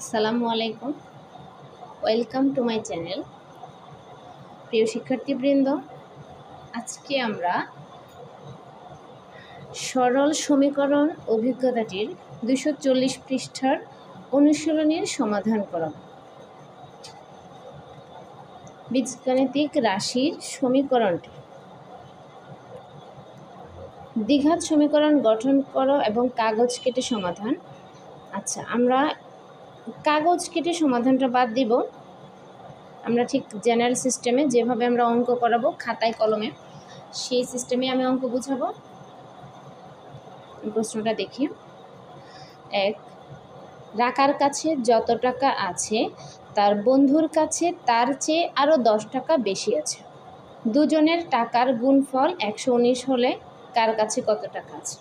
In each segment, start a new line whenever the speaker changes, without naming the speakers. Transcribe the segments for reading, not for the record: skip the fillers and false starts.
আসসালামু আলাইকুম, welcome to my channel. প্রিয় শিক্ষার্থীবৃন্দ, আজকে আমরা সরল সমীকরণ অভিজ্ঞতাটির 240 পৃষ্ঠার অনুশীলনীর সমাধান করব। বীজগাণিতিক রাশির সমীকরণটি দ্বিঘাত সমীকরণ গঠন করো এবং কাগজ কেটে সমাধান। আচ্ছা, আমরা কাগজ কেটে সমাধানটা বাদ দিব। আমরা ঠিক জেনারেল সিস্টেমে যেভাবে আমরা অঙ্ক করাবো খাতায় কলমে, সেই সিস্টেমে আমি অঙ্ক বুঝাবো। প্রশ্নটা দেখি। 1, রাকার কাছে যত টাকা আছে তার বন্ধুর কাছে তার চেয়ে আরও 10 টাকা বেশি আছে। দুজনের টাকার গুণফল 119 হলে কার কাছে কত টাকা আছে?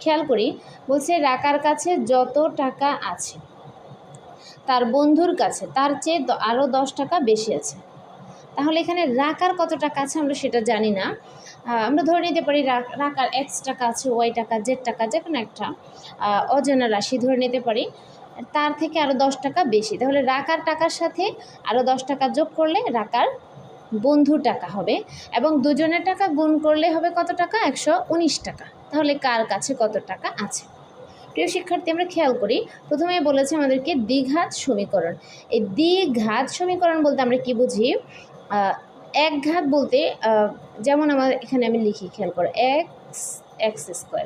খেয়াল করি, বলছে রাকার কাছে যত টাকা আছে তার বন্ধুর কাছে তার চেয়ে আরও 10 টাকা বেশি আছে। তাহলে এখানে রাকার কত টাকা আছে আমরা সেটা জানি না। আমরা ধরে নিতে পারি রাকার X টাকা আছে, Y টাকা, Z টাকা, যে কোনো একটা অজানা রাশি ধরে নিতে পারি, তার থেকে আরও 10 টাকা বেশি। তাহলে রাকার টাকার সাথে আরও 10 টাকা যোগ করলে রাকার বন্ধুর টাকা হবে, এবং দুজনের টাকা গুণ করলে হবে কত টাকা? 119 টাকা। তাহলে কার কাছে কত টাকা আছে? প্রিয় শিক্ষার্থী, আমরা খেয়াল করি, প্রথমেই বলেছে আমাদেরকে দ্বিঘাত সমীকরণ। এই দ্বিঘাত সমীকরণ বলতে আমরা কি বুঝি? এক ঘাত বলতে যেমন আমার এখানে আমি লিখি, খেয়াল করো, এক্স স্কোয়ার।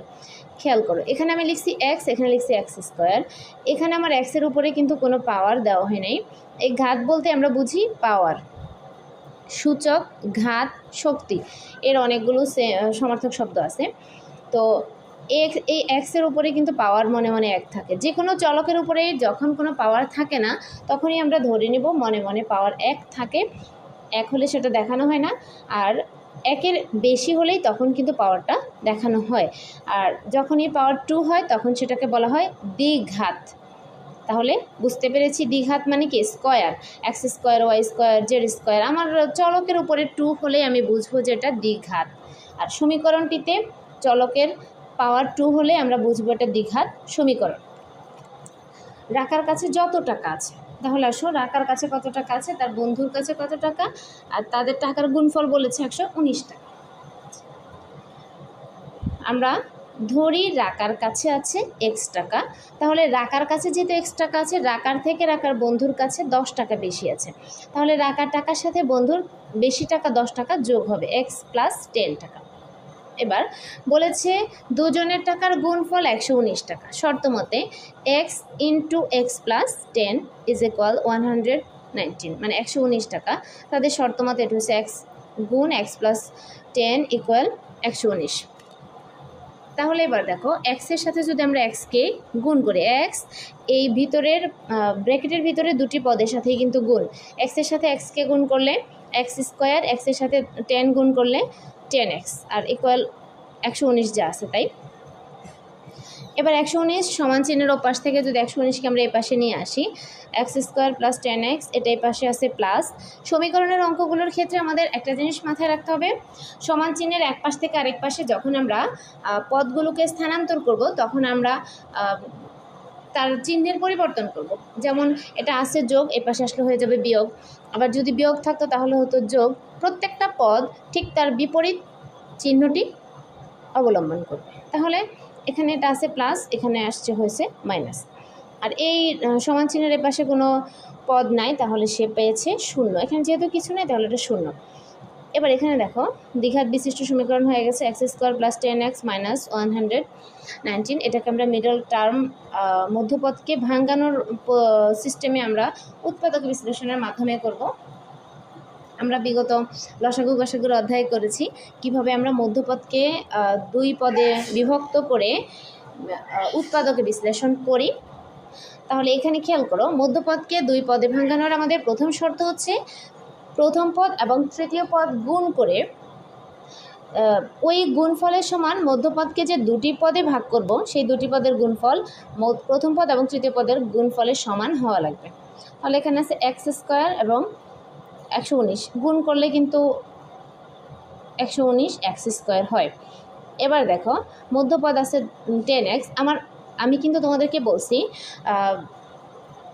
খেয়াল করো, এখানে আমি লিখছি এক্স, এখানে লিখছি এক্স স্কোয়ার। এখানে আমার এক্সের উপরে কিন্তু কোনো পাওয়ার দেওয়া হয় নাই। এই ঘাত বলতে আমরা বুঝি পাওয়ার, সূচক, ঘাত, শক্তি, এর অনেকগুলো সমার্থক শব্দ আছে। তো এই এক্সের উপরে কিন্তু পাওয়ার মনে মনে এক থাকে। যে কোনো চলকের উপরে যখন কোনো পাওয়ার থাকে না, তখনই আমরা ধরে নেব মনে মনে পাওয়ার এক থাকে। এক হলে সেটা দেখানো হয় না, আর একের বেশি হলেই তখন কিন্তু পাওয়ারটা দেখানো হয়। আর যখনই পাওয়ার 2 হয় তখন সেটাকে বলা হয় দ্বিঘাত। তাহলে বুঝতে পেরেছি, দ্বিঘাত মানে কি? Square, x square, y square, z square. আমার চলকের উপরে 2 হলেই আমি বুঝবো যে এটা দ্বিঘাত। আর সমীকরণটিতে চলকের পাওয়ার 2 হলে আমরা বুঝবো এটা দ্বিঘাত সমীকরণ। রাকার কাছে যত টাকা আছে, তাহলে আসো রাকার কাছে কত টাকা আছে, তার বন্ধুর কাছে কত টাকা, আর তাদের টাকার গুণফল বলেছে 119 টাকা। আমরা ধরি রাকার কাছে আছে X টাকা, তাহলে রাকার কাছে যেহেতু X টাকা আছে, রাকার থেকে রাকার বন্ধুর কাছে 10 টাকা বেশি আছে। তাহলে রাকার টাকার সাথে বন্ধুর বেশি টাকা 10 টাকা যোগ হবে, X প্লাস 10 টাকা। এবার বলেছে দুজনের টাকার গুণফল 119 টাকা। শর্ত মতে X into x plus 10 is equal 119, মানে 119 টাকা। তাদের শর্ত মতে এটা হচ্ছে X গুণ X প্লাস 10 ইকুয়াল 119। তাহলে এবার দেখো, এক্সের সাথে যদি আমরা এক্সকে গুণ করি, এক্স এই ভিতরের ব্র্যাকেটের ভিতরে দুটি পদের সাথেই কিন্তু গুণ। এক্সের সাথে এক্সকে গুণ করলে এক্স স্কোয়ার, এক্সের সাথে 10 গুণ করলে 10x, আর ইকুয়াল 119 যা আছে তাই। এবার 119 সমান চিহ্নের ওপাশ থেকে যদি 119কে আমরা এই পাশে নিয়ে আসি, এক্স স্কোয়ার প্লাস 10x, এটা এই পাশে আছে প্লাস। সমীকরণের অঙ্কগুলোর ক্ষেত্রে আমাদের একটা জিনিস মাথায় রাখতে হবে, সমান চিহ্নের এক পাশ থেকে আরেক পাশে যখন আমরা পদগুলোকে স্থানান্তর করব, তখন আমরা তার চিহ্নের পরিবর্তন করব। যেমন এটা আছে যোগ, এ পাশে আসলে হয়ে যাবে বিয়োগ। আবার যদি বিয়োগ থাকতো তাহলে হতো যোগ। প্রত্যেকটা পদ ঠিক তার বিপরীত চিহ্নটি অবলম্বন করবে। তাহলে এখানে এটা আছে প্লাস, এখানে আসছে হয়েছে মাইনাস। আর এই সমান চিহ্নের এর পাশে কোনো পদ নাই, তাহলে সে পেয়েছে 0। এখানে যেহেতু কিছু নেই তাহলে এটা 0। এবার এখানে দেখো, দ্বিঘাত বিশিষ্ট সমীকরণ হয়ে গেছে x square plus 10x minus 119। এটাকে আমরা মিডল টার্ম, মধ্যপদকে ভাঙানোর সিস্টেমে আমরা উৎপাদক বিশ্লেষণের মাধ্যমে করব। আমরা বিগত লসাগু গসাগুর অধ্যায় করেছি কিভাবে আমরা মধ্যপদকে 2 পদে বিভক্ত করে উৎপাদকে বিশ্লেষণ করি। তাহলে এখানে খেয়াল করো, মধ্যপদকে 2 পদে ভাঙানোর আমাদের প্রথম শর্ত হচ্ছে প্রথম পদ এবং তৃতীয় পদ গুণ করে ওই গুণফলের সমান মধ্যপদকে যে 2টি পদে ভাগ করব, সেই 2টি পদের গুণফল প্রথম পদ এবং তৃতীয় পদের গুণফলের সমান হওয়া লাগবে। তাহলে এখানে আছে এক্স স্কোয়ার এবং 119 গুণ করলে কিন্তু 119 এক্স স্কোয়ার হয়। এবার দেখো, মধ্যপদ আছে 10x। আমি কিন্তু তোমাদেরকে বলছি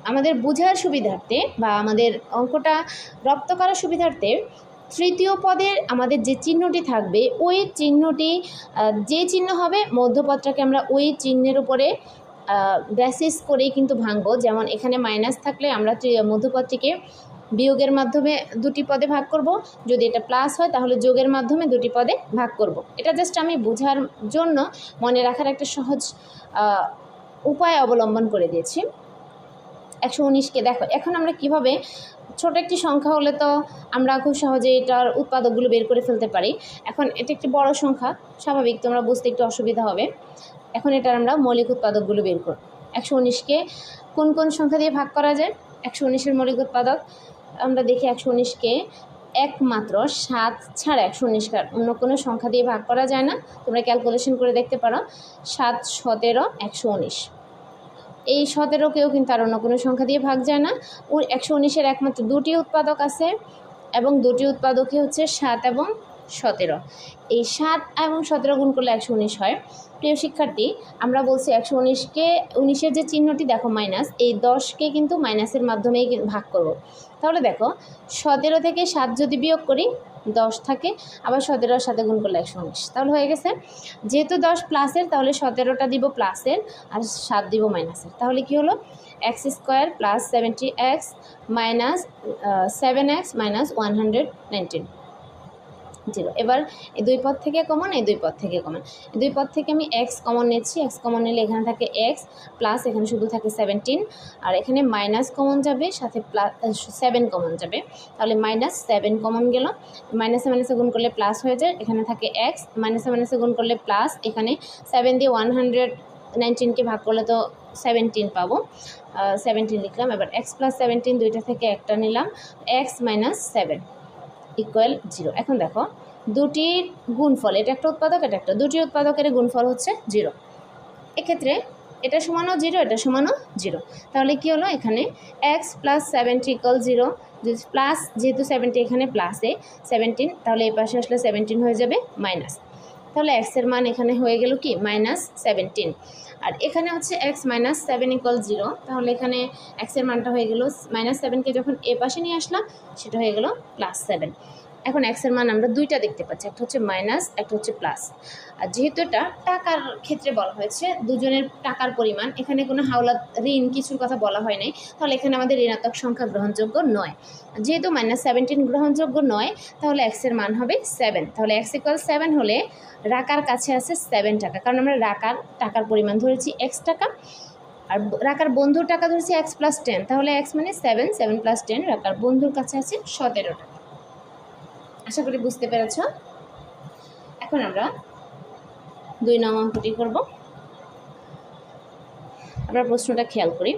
আমাদের বোঝার সুবিধার্থে বা আমাদের অঙ্কটা রপ্ত করার সুবিধার্থে তৃতীয় পদের আমাদের যে চিহ্নটি থাকবে ওই চিহ্নটি যে চিহ্ন হবে মধ্যপদটাকে আমরা ওই চিহ্নের উপরে বেসিস করেই কিন্তু ভাঙবো। যেমন এখানে মাইনাস থাকলে আমরা মধ্যপদটিকে বিয়োগের মাধ্যমে দুটি পদে ভাগ করব, যদি এটা প্লাস হয় তাহলে যোগের মাধ্যমে দুটি পদে ভাগ করব। এটা জাস্ট আমি বোঝার জন্য মনে রাখার একটা সহজ উপায় অবলম্বন করে দিয়েছি। 119কে দেখো এখন আমরা কিভাবে, ছোট একটি সংখ্যা হলে তো আমরা খুব সহজে এটার উৎপাদকগুলো বের করে ফেলতে পারি। এখন এটা একটি বড় সংখ্যা, স্বাভাবিক তোমরা বুঝতে একটু অসুবিধা হবে। এখন এটার আমরা মৌলিক উৎপাদকগুলো বের করব। 119কে কোন কোন সংখ্যা দিয়ে ভাগ করা যায়? 119-এর মৌলিক উৎপাদক আমরা দেখি 119কে একমাত্র 7 ছাড়া 119কে অন্য কোনো সংখ্যা দিয়ে ভাগ করা যায় না। তোমরা ক্যালকুলেশন করে দেখতে পারো। 7, 17, 119। এই 17কেও কিন্তু আর অন্য কোনো সংখ্যা দিয়ে ভাগ যায় না। 119-এর একমাত্র দুটি উৎপাদক আছে এবং দুটি উৎপাদকই হচ্ছে 7 এবং 17। এই 7 এবং 17 গুণ করলে 119 হয়। প্রিয় শিক্ষার্থী, আমরা বলছি 119কে 19-এর যে চিহ্নটি দেখো মাইনাস, এই 10কে কিন্তু মাইনাসের মাধ্যমেই ভাগ করব। তাহলে দেখো 17 থেকে 7 যদি বিয়োগ করি 10 থাকে, আবার 17-এর সাথে গুণ করলে 119, তাহলে হয়ে গেছে। যেহেতু 10 প্লাসের তাহলে 17টা দিব প্লাসের আর 7 দিব মাইনাসের। তাহলে কি হলো? x² + 70x - 7x - 119, 0। এবার এই দুই পদ থেকে কমন, এই দুই পদ থেকে কমন। এই দুই পদ থেকে আমি x কমন নিচ্ছি। x কমন নিলে এখানে থাকে x প্লাস এখানে শুধু থাকে 17, আর এখানে মাইনাস কমন যাবে, সাথে প্লাস 7 কমন যাবে। তাহলে -7 কমন গেল। মাইনাসে মাইনাসে গুণ করলে প্লাস হয়ে যায়, এখানে থাকে x, মাইনাসে মাইনাসে গুণ করলে প্লাস, এখানে 7 দিয়ে 119কে ভাগ করলে তো 17 পাবো। 17 লিখলাম। এবার x + 17 দুইটা থেকে একটা নিলাম, x - 7 = 0। এখন দেখো দুটির গুণফল, এটা একটা উৎপাদক, এটা একটা, দুটি উৎপাদকের গুণফল হচ্ছে 0। এক্ষেত্রে এটা সমানও 0, এটা সমানও 0। তাহলে কি হলো? এখানে x + 70 = 0। প্লাস, যেহেতু 70 এখানে প্লাসে 17, তাহলে এই পাশে আসলে 17 হয়ে যাবে মাইনাস। তাহলে x এর মান এখানে হয়ে গেল কি? -17। আর এখানে হচ্ছে x - 7 = 0। তাহলে এখানে x এর মানটা হয়ে গেল, -7কে যখন এ পাশে নিয়ে আসলাম সেটা হয়ে গেল +7। এখন x এর মান আমরা দুইটা দেখতে পাচ্ছি, একটা হচ্ছে মাইনাস, একটা হচ্ছে প্লাস। আর যেহেতু এটা টাকার ক্ষেত্রে বলা হয়েছে, দুজনের টাকার পরিমাণ, এখানে কোনো হাওলাত ঋণ কিছুর কথা বলা হয় নাই, তাহলে এখানে আমাদের ঋণাত্মক সংখ্যা গ্রহণযোগ্য নয়। যেহেতু -17 গ্রহণযোগ্য নয়, তাহলে x এর মান হবে 7। তাহলে x = 7 হলে রাকার কাছে আছে 7 টাকা, কারণ আমরা রাকার টাকার পরিমাণ ধরেছি x টাকা, আর রাকার বন্ধুর টাকা ধরেছি x + 10। তাহলে x মানে 7, 7 + 10, রাকার বন্ধুর কাছে আছে 17 টাকা। আশা করি বুঝতে পেরেছ। এখন আমরা 2 নং অঙ্কটি করব। আমরা প্রশ্নটা খেয়াল করি।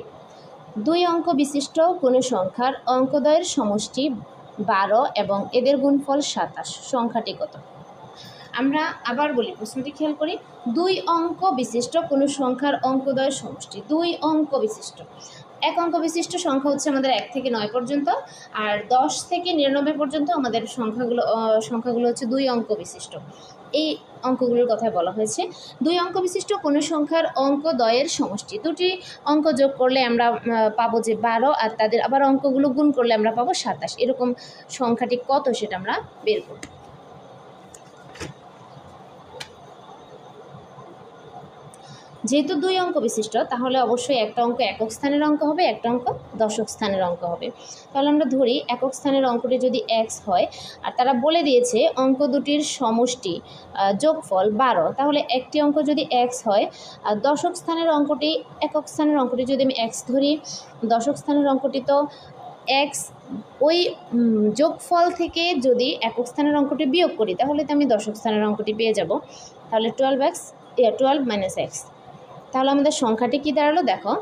2 অঙ্ক বিশিষ্ট কোনো সংখ্যার অঙ্কদ্বয়ের সমষ্টি 12 এবং এদের গুণফল 27, সংখ্যাটি কত? আমরা আবার বলি, প্রশ্নটি খেয়াল করি। 2 অঙ্ক বিশিষ্ট কোনো সংখ্যার অঙ্কদ্বয়ের সমষ্টি, 2 অঙ্ক বিশিষ্ট। 1 অঙ্ক বিশিষ্ট সংখ্যা হচ্ছে আমাদের 1 থেকে 9 পর্যন্ত, আর 10 থেকে 99 পর্যন্ত আমাদের সংখ্যাগুলো হচ্ছে 2 অঙ্ক বিশিষ্ট। এই অঙ্কগুলোর কথাই বলা হয়েছে। 2 অঙ্ক বিশিষ্ট কোনো সংখ্যার অঙ্কদ্বয়ের সমষ্টি, দুটি অঙ্ক যোগ করলে আমরা পাবো যে 12, আর তাদের আবার অঙ্কগুলো গুণ করলে আমরা পাবো 27। এরকম সংখ্যাটি কত সেটা আমরা বের করব। যেহেতু 2 অঙ্ক বিশিষ্ট, তাহলে অবশ্যই একটা অঙ্ক একক স্থানের অঙ্ক হবে, একটা অঙ্ক দশক স্থানের অঙ্ক হবে। তাহলে আমরা ধরি একক স্থানের অঙ্কটি যদি x হয়, আর তারা বলে দিয়েছে অঙ্ক দুটির সমষ্টি যোগফল 12, তাহলে একটি অঙ্ক যদি x হয়, আর দশক স্থানের অঙ্কটি, একক স্থানের অঙ্কটি যদি আমি x ধরি, দশক স্থানের অঙ্কটি তো x, ওই যোগফল থেকে যদি একক স্থানের অঙ্কটি বিয়োগ করি তাহলে তো আমি দশক স্থানের অঙ্কটি পেয়ে যাব। তাহলে 12 - x। তাহলে আমাদের সংখ্যাটি কি দাঁড়ালো? দেখো,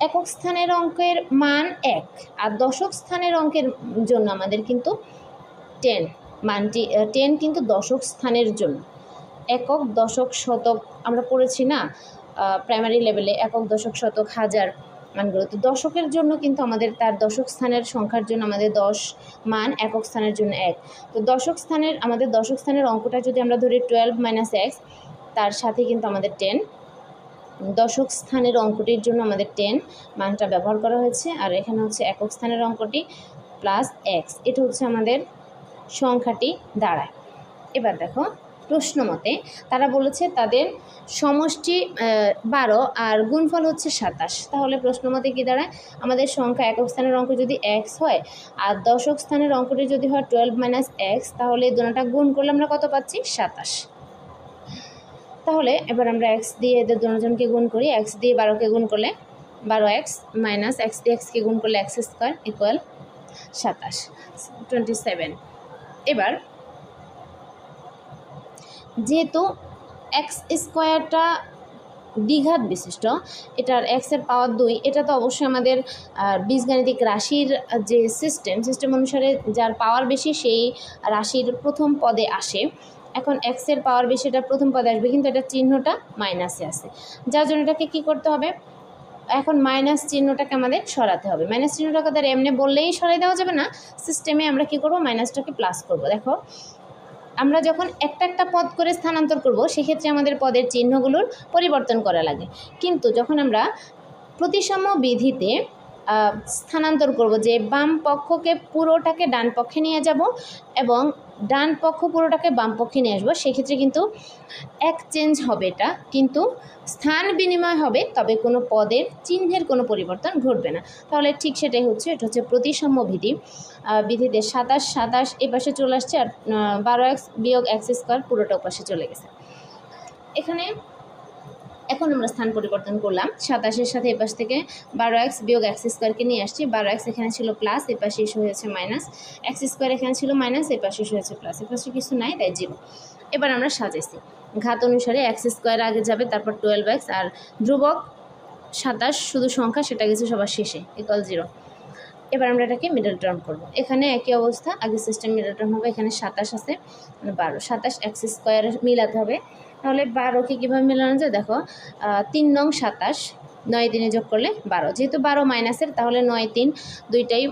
একক স্থানের অঙ্কের মান 1, আর দশক স্থানের অঙ্কের জন্য আমাদের কিন্তু 10, মানটি 10 কিন্তু দশক স্থানের জন্য। একক, দশক, শতক আমরা পড়েছি না প্রাইমারি লেভেলে, একক, দশক, শতক, হাজার মানগুলো। তো দশকের জন্য কিন্তু আমাদের তার দশক স্থানের সংখ্যার জন্য আমাদের 10 মান, একক স্থানের জন্য 1। তো আমাদের দশক স্থানের অঙ্কটা যদি আমরা ধরি 12 - x, তার সাথে কিন্তু আমাদের 10, দশক স্থানের অঙ্কটির জন্য আমাদের 10 মানটা ব্যবহার করা হয়েছে, আর এখানে হচ্ছে একক স্থানের অঙ্কটি প্লাস এক্স, এটা হচ্ছে আমাদের সংখ্যাটি দাঁড়ায়। এবার দেখো প্রশ্ন মতে তারা বলেছে তাদের সমষ্টি 12 আর গুণফল হচ্ছে 27। তাহলে প্রশ্ন মতে কী দাঁড়ায়, আমাদের সংখ্যা একক স্থানের অঙ্ক যদি এক্স হয় আর দশক স্থানের অঙ্কটি যদি হয় 12 - এক্স, তাহলে এই দুটোটা গুণ করলে আমরা কত পাচ্ছি, 27। তাহলে এবার আমরা এক্স দিয়ে এদের দুজনকে গুণ করি। এক্স দিয়ে 12কে গুণ করলে 12x মাইনাস এক্স দিয়ে এক্সকে গুণ করলে এক্স স্কোয়ার ইকুয়াল 27, 27। এবার যেহেতু এক্স স্কোয়ারটা দ্বিঘাত বিশিষ্ট, এটার এক্সের পাওয়ার 2, এটা তো অবশ্যই আমাদের বীজগাণিতিক রাশির যে সিস্টেম অনুসারে যার পাওয়ার বেশি সেই রাশির প্রথম পদে আসে। এখন এক্সের পাওয়ার বেশি, এটা প্রথম পদে আসবে, কিন্তু এটা চিহ্নটা মাইনাসে আছে, যার জন্য এটাকে কী করতে হবে, এখন মাইনাস চিহ্নটাকে আমাদের সরাতে হবে। মাইনাস চিহ্নটাকে তার এমনি বললেই সরাই দেওয়া যাবে না, সিস্টেমে আমরা কী করবো, মাইনাসটাকে প্লাস করব। দেখো আমরা যখন একটা পদ করে স্থানান্তর করব সেক্ষেত্রে আমাদের পদের চিহ্নগুলোর পরিবর্তন করা লাগে, কিন্তু যখন আমরা প্রতিসাম্য বিধিতে স্থানান্তর করব, যে বাম পক্ষকে পুরোটাকে ডান পক্ষে নিয়ে যাব এবং ডান পক্ষ পুরোটাকে বাম পক্ষে নিয়ে আসবো, সেক্ষেত্রে কিন্তু এক চেঞ্জ হবে, এটা কিন্তু স্থান বিনিময় হবে, তবে কোনো পদের চিহ্নের কোনো পরিবর্তন ঘটবে না। তাহলে ঠিক সেটাই হচ্ছে, এটা হচ্ছে প্রতিসাম্য বিধিতে 27 এ পাশে চলে আসছে, আর 12x - এক্স স্কোয়ার পুরোটা পাশে চলে গেছে। এখন আমরা স্থান পরিবর্তন করলাম, 27-এর সাথে এপাশ থেকে 12x - এক্স স্কোয়ারকে নিয়ে আসছি। 12x এখানে ছিল প্লাস, এপাশে ইস্যু হয়েছে মাইনাস, এক্স স্কোয়ার এখানে ছিল মাইনাস, এপাশে ইস্যু হয়েছে প্লাস, এপাশে কিছু নাই তাই 0। এবার আমরা সাজাইছি ঘাত অনুসারে, এক্স স্কোয়ার আগে যাবে, তারপর 12x, আর ধ্রুবক 27 শুধু সংখ্যা, সেটা গেছে সবার শেষে ইকুয়াল 0। এবার আমরা এটাকে মিডল টার্ম করব। এখানে একই অবস্থা, আগে সিস্টেম মিডল টার্ম হবে, এখানে 27 আছে 12, 27 এক্স স্কোয়ার মিলাতে হবে। তাহলে 12কে কীভাবে মেলানো যায়, দেখো 3 নং 27, 9 3 যোগ করলে 12, যেহেতু 12 মাইনাসের, তাহলে 9 3 দুইটাই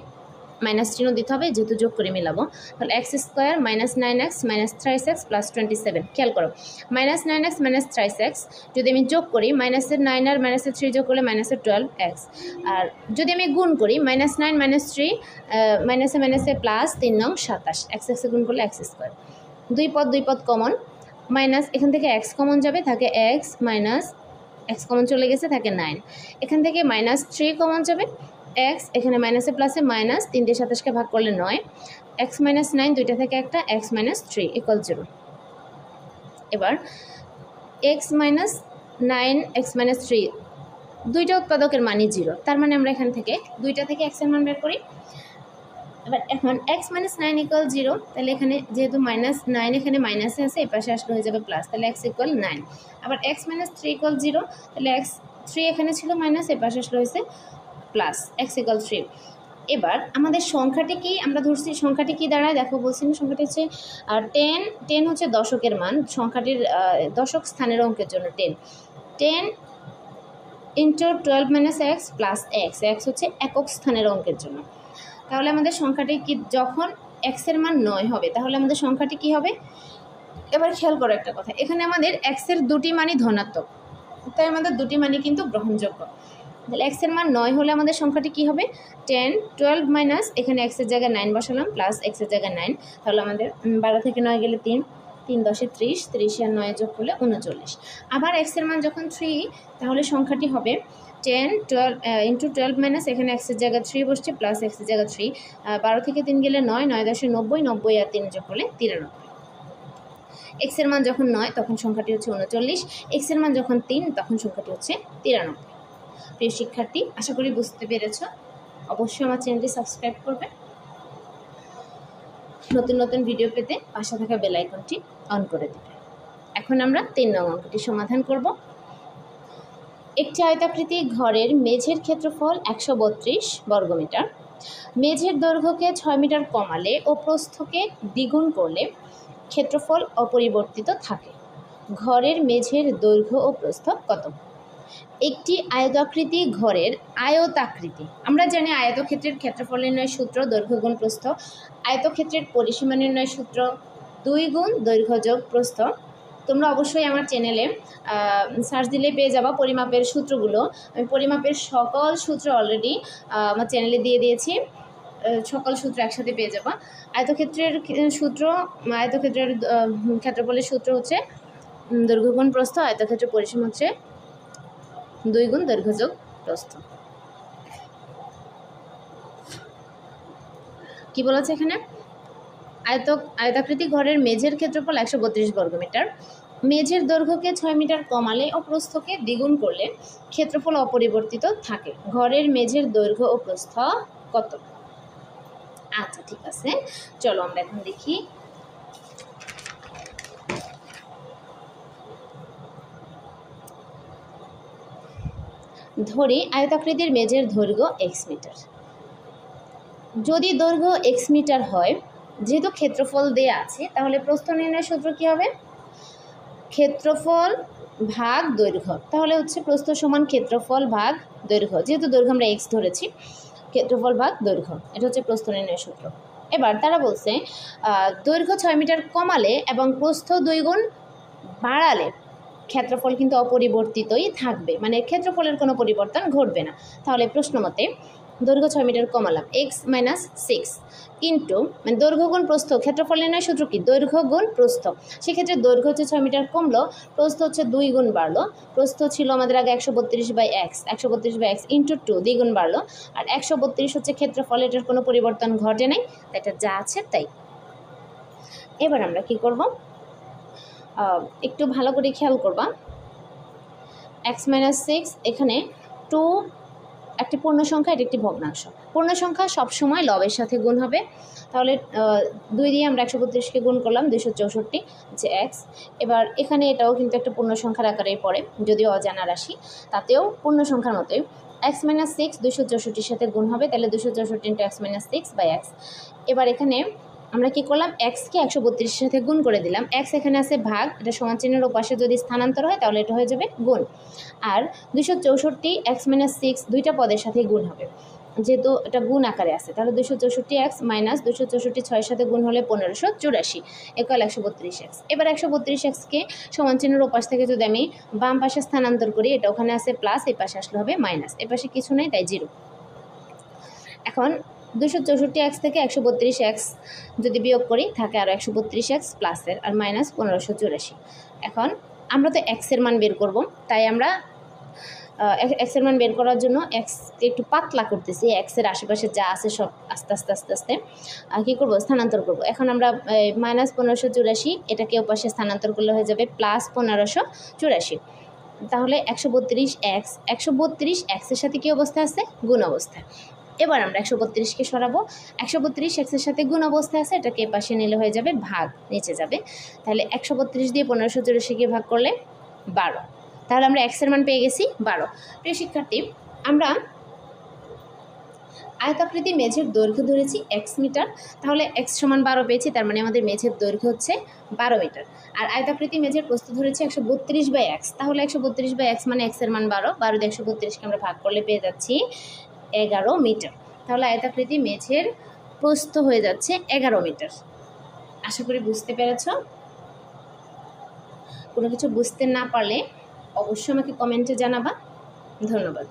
মাইনাস চিহ্ন দিতে হবে, যেহেতু যোগ করে মিলাবো। তাহলে এক্স স্কোয়ার -9x - 3x + 27, খেয়াল করো -9x - 3x যদি আমি যোগ করি, মাইনাসের 9 আর মাইনাসের 3 যোগ করলে -12x, আর যদি আমি গুণ করি -9 - 3 মাইনাসে প্লাস 3 নং 27, এক্স গুণ করলে এক্স স্কোয়ার, দুই পদ কমন, মাইনাস এখান থেকে এক্স কমন যাবে, থাকে এক্স মাইনাস এক্স কমন চলে গেছে, থাকে 9, এখান থেকে -3 কমন যাবে, এক্স এখানে মাইনাসে প্লাসে মাইনাস, 3 দিয়ে 27কে ভাগ করলে 9, এক্স - 9 দুইটা থেকে একটা, এক্স - 3 = 0। এবার এক্স - 9 এক্স - 3 দুইটা উৎপাদকের মানই 0, তার মানে আমরা এখান থেকে দুইটা থেকে এক্সের মান বের করি। এবার এখন এক্স - 9 = 0, তাহলে এখানে যেহেতু -9 এখানে মাইনাসে আছে, এই পাশে আসলে হয়ে যাবে প্লাস, তাহলে x = 9। আবার x - 3 = 0, তাহলে x3 এখানে ছিল মাইনাস, এই পাশে আসলে হয়েছে প্লাস, x = 3। এবার আমাদের সংখ্যাটি কি আমরা ধরছি, সংখ্যাটি কি দাঁড়ায়, দেখো বলছি না, সংখ্যাটি হচ্ছে 10 হচ্ছে দশকের মান, সংখ্যাটির দশক স্থানের অঙ্কের জন্য 10 × 12 - x + x হচ্ছে একক স্থানের অঙ্কের জন্য। তাহলে আমাদের সংখ্যাটি কি, যখন এক্সের মান 9 হবে তাহলে আমাদের সংখ্যাটি কি হবে। এবার খেয়াল করো একটা কথা, এখানে আমাদের এক্সের দুটি মানই ধনাত্মক, তাই আমাদের দুটি মানই কিন্তু গ্রহণযোগ্য। তাহলে এক্সের মান 9 হলে আমাদের সংখ্যাটি কি হবে, 10 12 মাইনাস এখানে এক্সের জায়গায় 9 বসালাম, প্লাস এক্সের জায়গায় 9, তাহলে আমাদের 12 থেকে 9 গেলে 3, 3 10 30, 30 আর 9 যোগ করলে 39। আবার এক্সের মান যখন 3, তাহলে সংখ্যাটি হবে 10 12 × 12 মাইনাস এখানে এক্সের জায়গায় 3 বসছে, প্লাস এক্সের জায়গায় 3, 12 থেকে 3 গেলে 9, 9 10 90, 90 আর 3 যোগ করলে 93। এক্সের মান যখন 9 তখন সংখ্যাটি হচ্ছে 39, এক্সের মান যখন 3 তখন সংখ্যাটি হচ্ছে 93। প্রিয় শিক্ষার্থী, আশা করি বুঝতে পেরেছ। অবশ্যই আমার চ্যানেলটি সাবস্ক্রাইব করবে, নতুন নতুন ভিডিও পেতে পাশে থাকা বেল আইকনটি অন করে দেবে। এখন আমরা 3 নং অঙ্কটি সমাধান করব। একটি আয়তাকৃতি ঘরের মেঝের ক্ষেত্রফল 132 বর্গমিটার, মেঝের দৈর্ঘ্যকে 6 মিটার কমালে ও প্রস্থকে দ্বিগুণ করলে ক্ষেত্রফল অপরিবর্তিত থাকে। ঘরের মেঝের দৈর্ঘ্য ও প্রস্থ কত? একটি আয়তাকৃতি ঘরের আয়তাকৃতি, আমরা জানি আয়তক্ষেত্রের ক্ষেত্রফল নির্ণয় সূত্র দৈর্ঘ্য গুণ প্রস্থ, আয়তক্ষেত্রের পরিসীমা নির্ণয় সূত্র 2 গুণ দৈর্ঘ্য যোগ প্রস্থ, তোমরা অবশ্যই আমার চ্যানেলে সার্চ দিলে পেয়ে যাবা পরিমাপের সূত্রগুলো। আমি পরিমাপের সকল সূত্র অলরেডি আমার চ্যানেলে দিয়ে দিয়েছি, সকল সূত্র একসাথে পেয়ে যাবা। আয়তক্ষেত্রের সূত্র, আয়তক্ষেত্রের ক্ষেত্রফলের সূত্র হচ্ছে দৈর্ঘ্য গুণ প্রস্থ, আয়তক্ষেত্রের পরিসীমা হচ্ছে 2 গুণ দৈর্ঘ্য যোগ প্রস্থ। কি বলেছে এখানে? আয়তাকৃতি ঘরের মেঝের ক্ষেত্রফল 132 বর্গমিটার। মেঝের দৈর্ঘ্যকে 6 মিটার কমালে ও প্রস্থকে দ্বিগুণ করলে ক্ষেত্রফল অপরিবর্তিত থাকে। ঘরের মেঝের দৈর্ঘ্য ও প্রস্থ কত? আচ্ছা ঠিক আছে, চলো আমরা এখন দেখি। ধরি আয়তাকৃতির মেঝের দৈর্ঘ্য x মিটার। যদি দৈর্ঘ্য x মিটার হয়, যেহেতু ক্ষেত্রফল দেয়া আছে, তাহলে প্রস্থ নির্ণয়ের সূত্র কি হবে? ক্ষেত্রফল ভাগ দৈর্ঘ্য। তাহলে হচ্ছে প্রস্থ সমান ক্ষেত্রফল ভাগ দৈর্ঘ্য, যেহেতু দৈর্ঘ্য আমরা x ধরেছি, ক্ষেত্রফল ভাগ দৈর্ঘ্য, এটা হচ্ছে প্রস্থ নির্ণয়ের সূত্র। এবার তারা বলছে দৈর্ঘ্য 6 মিটার কমালে এবং প্রস্থ 2 গুণ বাড়ালে ক্ষেত্রফল কিন্তু অপরিবর্তিতই থাকবে, মানে ক্ষেত্রফলের কোনো পরিবর্তন ঘটবে না। তাহলে প্রশ্ন মতে দৈর্ঘ্য 6 মিটার কমালাম, x - 6 ইন্টু, মানে দৈর্ঘ্য গুণ প্রস্থ, ক্ষেত্রফল নির্ণয়ের সূত্র কি? দৈর্ঘ্য গুণ প্রস্থ। সেক্ষেত্রে দৈর্ঘ্য হচ্ছে 6 মিটার কমলো, প্রস্থ হচ্ছে 2 গুণ বাড়লো। প্রস্থ ছিল আমাদের আগে 132/x, 132/x ইন্টু 2, দ্বিগুণ বাড়লো। আর 132 হচ্ছে ক্ষেত্রফল, এটার কোনো পরিবর্তন ঘটে নাই, এটা যা আছে তাই। এবার আমরা কি করব? একটু ভালো করে খেয়াল করবা, x - 6 এখানে 2 একটি পূর্ণ সংখ্যা, এটা একটি ভগ্নাংশ। পূর্ণ সংখ্যা সবসময় লবের সাথে গুণ হবে। তাহলে 2 দিয়ে আমরা 132কে গুণ করলাম, 264 যে x। এবার এখানে এটাও কিন্তু একটা পূর্ণ সংখ্যার আকারেই পড়ে, যদিও অজানা রাশি, তাতেও পূর্ণ সংখ্যার মতোই। x - 6 264-র সাথে গুণ হবে, তাহলে 264 × x - 6/x। এবার এখানে আমরা কি করলাম? x-কে 132-এর সাথে গুণ করে দিলাম। x এখানে আছে ভাগ, এটা সমান চিহ্নের ওপাশে যদি স্থানান্তর হয় তাহলে এটা হয়ে যাবে গুণ। আর 264 x - 6 দুইটা পদের সাথে গুণ হবে, যেহেতু এটা গুণ আকারে আছে, তাহলে 264x - 264 6-এর সাথে গুণ হলে 1584 = 132x। এবার 132xকে সমান চিহ্নের ওপাশ থেকে যদি আমি বাম পাশে স্থানান্তর করি, এটা ওখানে আছে প্লাস, এই পাশে আসলে হবে মাইনাস, এই পাশে কিছু নেই তাই 0। এখন 264x থেকে 132x যদি বিয়োগ করি, থাকে আরও 132x প্লাসের আর মাইনাস 1584। এখন আমরা তো x এর মান বের করব, তাই আমরা x এর মান বের করার জন্য xকে একটু পাতলা করতেছি। x এর আশেপাশে যা আছে সব আস্তে আস্তে আস্তে আস্তে কী করবো? স্থানান্তর করব। এখন আমরা -1584 এটাকে ওপাশে স্থানান্তর করলে হয়ে যাবে +1584। তাহলে 132x, 132x এর সাথে কী অবস্থায় আছে? গুণ অবস্থায়। এবার আমরা 132কে সরাবো, 132x এর সাথে গুণ অবস্থায় আছে, এটাকে পাশে নিলে হয়ে যাবে ভাগ, নিচে যাবে। তাহলে 132 দিয়ে 1584কে ভাগ করলে 12, তাহলে আমরা x এর মান পেয়ে গেছি 12। প্রিয় শিক্ষার্থী, আমরা আয়তাকৃতি মেঝের দৈর্ঘ্য ধরেছি x মিটার, তাহলে x = 12 পেয়েছি, তার মানে আমাদের মেঝের দৈর্ঘ্য হচ্ছে 12 মিটার। আর আয়তাকৃতি মেঝের প্রস্থ ধরেছি 132/x, তাহলে 132/x মানে x এর মান 12, 12 দিয়ে 132কে আমরা ভাগ করলে পেয়ে যাচ্ছি 11 মিটার। তাহলে আয়তাকৃতি মেঝের প্রস্থ হয়ে যাচ্ছে 11 মিটার। আশা করি বুঝতে পেরেছ। কোনো কিছু বুঝতে না পারলে অবশ্যই আমাকে কমেন্টে জানাবা। ধন্যবাদ।